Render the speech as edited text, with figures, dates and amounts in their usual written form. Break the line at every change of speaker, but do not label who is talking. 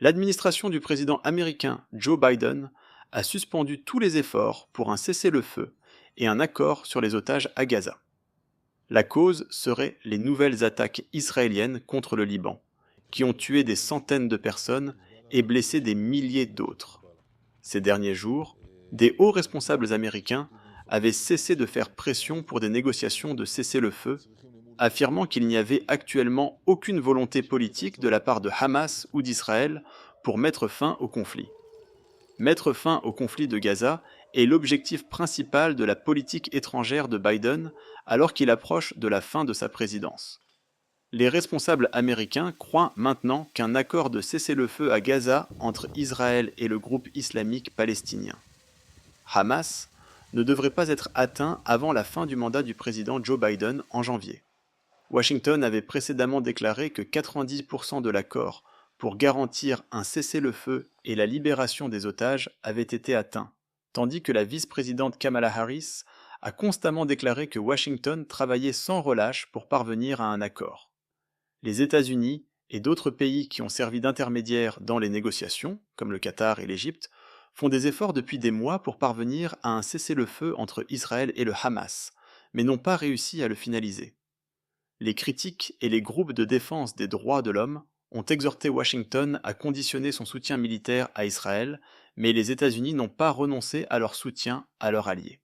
L'administration du président américain Joe Biden a suspendu tous les efforts pour un cessez-le-feu et un accord sur les otages à Gaza. La cause serait les nouvelles attaques israéliennes contre le Liban, qui ont tué des centaines de personnes et blessé des milliers d'autres. Ces derniers jours, des hauts responsables américains avaient cessé de faire pression pour des négociations de cessez-le-feu, affirmant qu'il n'y avait actuellement aucune volonté politique de la part de Hamas ou d'Israël pour mettre fin au conflit. Mettre fin au conflit de Gaza est l'objectif principal de la politique étrangère de Biden alors qu'il approche de la fin de sa présidence. Les responsables américains croient maintenant qu'un accord de cessez-le-feu à Gaza entre Israël et le groupe islamique palestinien, Hamas, ne devrait pas être atteint avant la fin du mandat du président Joe Biden en janvier. Washington avait précédemment déclaré que 90% de l'accord pour garantir un cessez-le-feu et la libération des otages avait été atteint, tandis que la vice-présidente Kamala Harris a constamment déclaré que Washington travaillait sans relâche pour parvenir à un accord. Les États-Unis et d'autres pays qui ont servi d'intermédiaires dans les négociations, comme le Qatar et l'Égypte, font des efforts depuis des mois pour parvenir à un cessez-le-feu entre Israël et le Hamas, mais n'ont pas réussi à le finaliser. Les critiques et les groupes de défense des droits de l'homme ont exhorté Washington à conditionner son soutien militaire à Israël, mais les États-Unis n'ont pas renoncé à leur soutien à leur allié.